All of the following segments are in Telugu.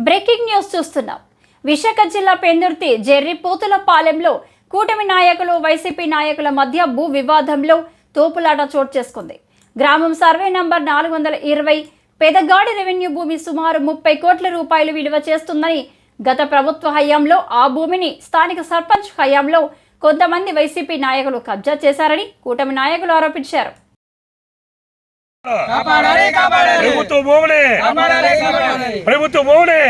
బ్రేకింగ్ న్యూస్ చూస్తున్నాం. విశాఖ జిల్లా పెందుర్తి జెర్రిపోతులపాలెంలో కూటమి నాయకులు వైసీపీ నాయకుల మధ్య భూ వివాదంలో తోపులాట చోటు చేసుకుంది. గ్రామం సర్వే నంబర్ 420 పెదగాడి రెవెన్యూ భూమి సుమారు 30 కోట్ల రూపాయలు విలువ చేస్తుందని గత ప్రభుత్వ హయాంలో ఆ భూమిని స్థానిక సర్పంచ్ హయాంలో కొంతమంది వైసీపీ నాయకులు కబ్జా చేశారని కూటమి నాయకులు ఆరోపించారు. ప్రభుత్వ భూమిని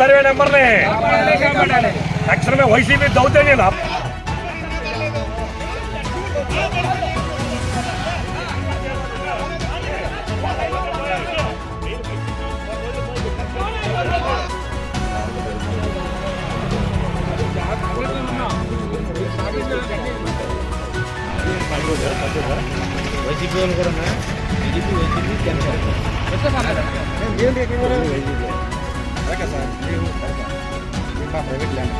సర్వే నెంబర్ని తక్షణమే వైసీపీ దౌర్జన్యం వైసీపీ వాళ్ళు కూడా TDP YCP private land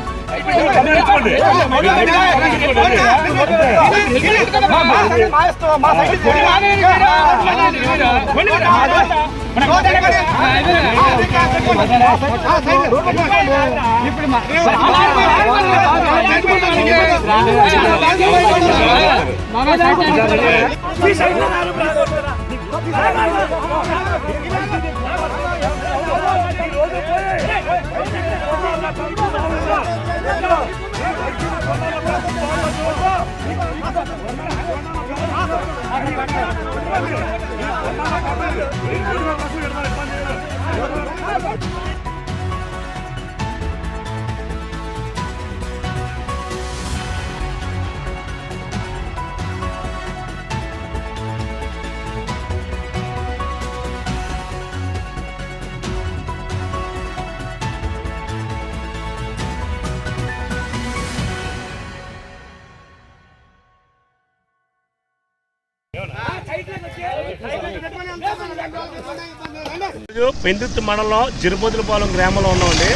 Pendurthi మండలంలో జెర్రిపోతులపాలెం గ్రామంలో ఉన్నామండి.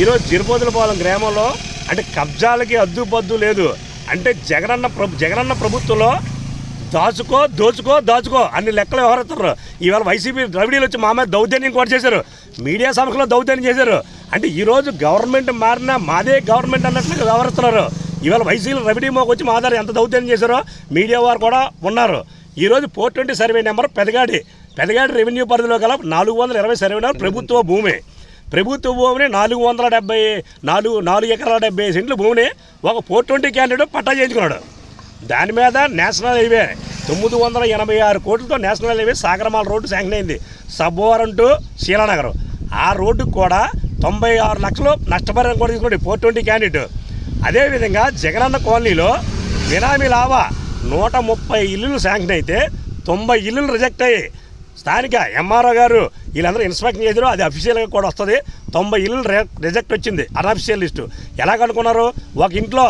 ఈరోజు జెర్రిపోతులపాలెం గ్రామంలో అంటే కబ్జాలకి అద్దుపద్దు లేదు. అంటే జగనన్న ప్రభుత్వంలో దోచుకో అన్ని లెక్కలు వ్యవహరిస్తున్నారు. ఇవాళ వైసీపీ ద్రవిడీలు వచ్చి మా మీద దౌర్జన్యం కూడా చేశారు, మీడియా సమక్షంలో దౌర్జన్యం చేశారు. అంటే ఈరోజు గవర్నమెంట్ మారినా మాదే గవర్నమెంట్ అన్నట్లుగా వ్యవహరిస్తున్నారు. ఇవాళ వైసీపీ రవిడీ మోకు వచ్చి మా దగ్గర ఎంత దౌర్జన్యం చేశారో మీడియా వారు కూడా ఉన్నారు. ఈరోజు 420 సర్వే నెంబర్ పెదగాడి రెవెన్యూ పరిధిలో గల 420 సర్వే నెంబర్ ప్రభుత్వ భూమిని 4 ఎకరాల 70 సెంట్ల భూమిని ఒక 420 క్యాండిడేట్ పట్టా చేయించుకున్నాడు. దాని మీద నేషనల్ హైవే 986 కోట్లతో national highway Sagarmala road sanction అయింది. సబ్బవరం టు శీలానగరం ఆ రోడ్డుకు కూడా 96 లక్షలు నష్టపరిహారం కూడా తీసుకున్నాడు 420 క్యాండిడేట్. అదేవిధంగా జగనన్న కాలనీలో బినామీ లావా 130 ఇల్లులు శాంక్షన్ అయితే 90 ఇల్లులు రిజెక్ట్ అయ్యాయి. స్థానిక ఎంఆర్ఓ గారు వీళ్ళందరూ ఇన్స్పెక్షన్ చేశారు, అది అఫీషియల్గా కూడా వస్తుంది. 90 ఇల్లులు రిజెక్ట్ వచ్చింది, అన్అఫీషియల్ లిస్టు. ఎలాగనుకున్నారు? ఒక ఇంట్లో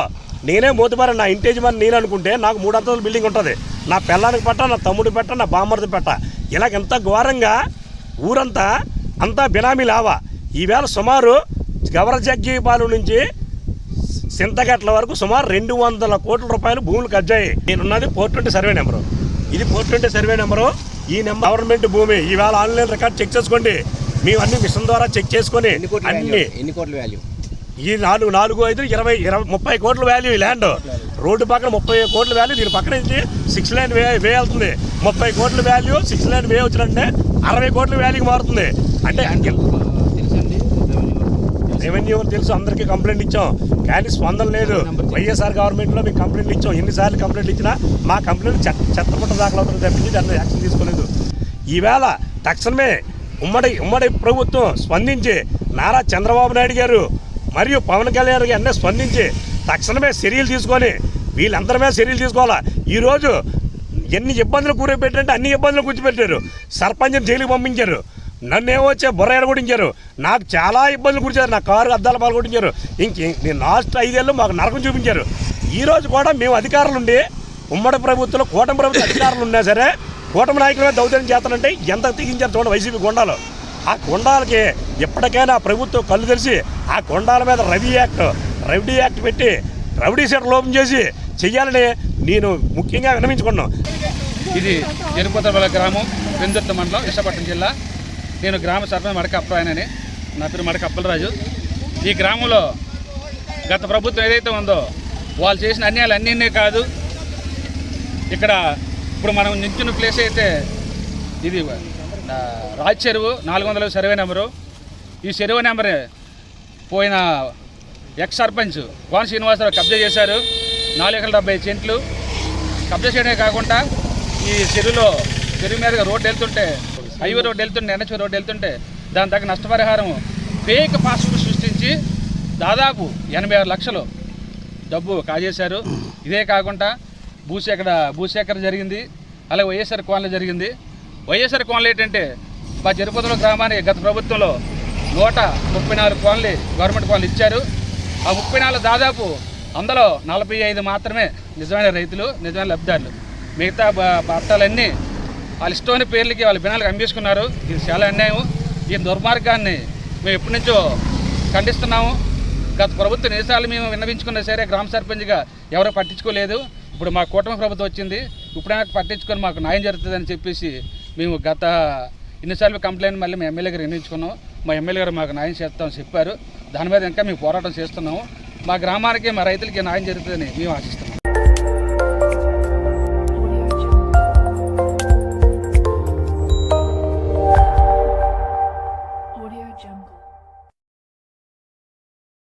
నేనే మోతుబారి నా ఇంటి యజమాని నేను అనుకుంటే నాకు 3 అంతస్తుల బిల్డింగ్ ఉంటుంది, నా పిల్లానికి పెట్ట, నా తమ్ముడి పెట్ట, నా బామ్మర్ది పెట్ట, ఇలాగెంత ఘోరంగా ఊరంతా అంతా బినామీ లావా. ఈవేళ సుమారు గవరజగ్గిపాలెం నుంచి సింతగట్ల వరకు సుమారు 200 కోట్ల రూపాయలు భూములు కబ్జాయి. నేనున్నది 420 సర్వే నెంబరు, ఇది 420 సర్వే నెంబరు. ఈ నెంబర్ గవర్నమెంట్ భూమి. ఈవేళ ఆన్లైన్ రికార్డ్ చెక్ చేసుకోండి, మేము అన్ని మిషన్ ద్వారా చెక్ చేసుకొని అన్ని ఎన్ని కోట్ల వాల్యూ ఈ 4, 5, 20, 30 కోట్ల వాల్యూ ఈ ల్యాండ్. రోడ్డు పక్కన 30 కోట్ల వాల్యూ, దీని పక్కన నుంచి 6 లైన్ వే వెళ్తుంది. 30 కోట్ల వాల్యూ 6 లైన్ వే వచ్చినంటే 60 కోట్ల వాల్యూకి మారుతుంది. అంటే రెవెన్యూ తెలుసు, అందరికీ కంప్లైంట్ ఇచ్చాం కానీ స్పందన లేదు. వైఎస్ఆర్ గవర్నమెంట్లో మేము కంప్లైంట్లు ఇచ్చాం, ఎన్నిసార్లు కంప్లైంట్లు ఇచ్చినా మా కంప్లైంట్ చెత్తపుట్ట దాఖలు అవుతుంది తప్పించి దాన్ని యాక్షన్ తీసుకోలేదు. ఈవేళ తక్షణమే ఉమ్మడి ప్రభుత్వం స్పందించి నారా చంద్రబాబు నాయుడు గారు మరియు పవన్ కళ్యాణ్ గారు అన్నీ స్పందించి తక్షణమే చర్యలు తీసుకొని వీళ్ళందరి మీద చర్యలు తీసుకోవాలా. ఈరోజు ఎన్ని ఇబ్బందులు కూరపెట్టారంటే అన్ని ఇబ్బందులు కూర్చోబెట్టారు. సర్పంచ్ని జైలుకి పంపించారు, నన్నేమో వచ్చే బుర్ర ఎడగొట్టించారు, నాకు చాలా ఇబ్బందులు కూర్చారు, నా కారు అద్దాలు పాల్గొట్టించారు. నేను లాస్ట్ 5 ఏళ్ళు మాకు నరకం చూపించారు. ఈరోజు కూడా మేము అధికారులు ఉండి ఉమ్మడి ప్రభుత్వంలో కూటమి ప్రభుత్వ అధికారులు ఉన్నా సరే కూటమి నాయకుల మీద దౌర్జన్యం చేస్తానంటే ఎంత తెగించారు చూడండి వైసీపీ గుండాలు. ఆ గుండాలకి ఎప్పటికైనా ప్రభుత్వం కళ్ళు తెరిచి ఆ గుండాల మీద రౌడీ యాక్ట్ పెట్టి రౌడీ షీటర్ లోపం చేసి చెయ్యాలని నేను ముఖ్యంగా విన్నవించుకున్నాను. ఇది జెర్రిపోతులపాలెం గ్రామం, పెందుర్తి మండలం, విశాఖపట్నం జిల్లా. నేను గ్రామ సర్పంచ్ మడక అప్రాయనని. నా పేరు మడక అప్పలరాజు. ఈ గ్రామంలో గత ప్రభుత్వం ఏదైతే ఉందో వాళ్ళు చేసిన అన్యాయాలు అన్నీ కాదు. ఇక్కడ ఇప్పుడు మనం నించున్న ప్లేస్ అయితే ఇది రాజ్ చెరువు 400 సర్వే నెంబరు. ఈ సర్వే నెంబర్ పోయిన ఎక్స్ సర్పంచ్ కోన శ్రీనివాసరావు కబ్జా చేశారు. 470 సెంట్లు కబ్జా చేయడమే కాకుండా ఈ చెరువు మీదుగా రోడ్డు వెళ్తుంటే, హైవే రోడ్డు వెళ్తుంటే, ఎన్హెచ్ రోడ్డు వెళ్తుంటే దాని తగ్గ నష్టపరిహారం ఫేక్ పాస్బుక్ సృష్టించి దాదాపు 86 లక్షలు డబ్బు కాజేశారు. ఇదే కాకుండా భూసేకరణ జరిగింది. అలాగే వైఎస్ఆర్ కోనలో జరిగింది. వైఎస్ఆర్ కోనలు ఏంటంటే మా జరుపతుల గ్రామానికి గత ప్రభుత్వంలో 134 కోనలు గవర్నమెంట్ కోనలు ఇచ్చారు. ఆ 34 దాదాపు అందులో 45 మాత్రమే నిజమైన రైతులు, నిజమైన లబ్ధిదారులు. మిగతా పట్టాలన్నీ వాళ్ళ ఇష్టమైన పేర్లకి వాళ్ళ బినాలకు అమ్మేసుకున్నారు. ఇది చాలా అన్యాయం. ఈ దుర్మార్గాన్ని మేము ఎప్పటి నుంచో ఖండిస్తున్నాము. గత ప్రభుత్వం ఎన్నిసార్లు మేము విన్నవించుకున్నా సరే గ్రామ సర్పంచ్గా ఎవరో పట్టించుకోలేదు. ఇప్పుడు మా కూటమి ప్రభుత్వం వచ్చింది, ఇప్పుడైనా పట్టించుకొని మాకు న్యాయం జరుగుతుందని చెప్పేసి మేము గత ఇన్నిసార్లు కంప్లైంట్ మళ్ళీ మా ఎమ్మెల్యే గారు వినిపించుకున్నాం. మా ఎమ్మెల్యే గారు మాకు న్యాయం చేస్తామని చెప్పారు. దాని మీద ఇంకా మేము పోరాటం చేస్తున్నాము. మా గ్రామానికి, మా రైతులకి న్యాయం జరుగుతుందని మేము ఆశిస్తున్నాం. Audio Jungle.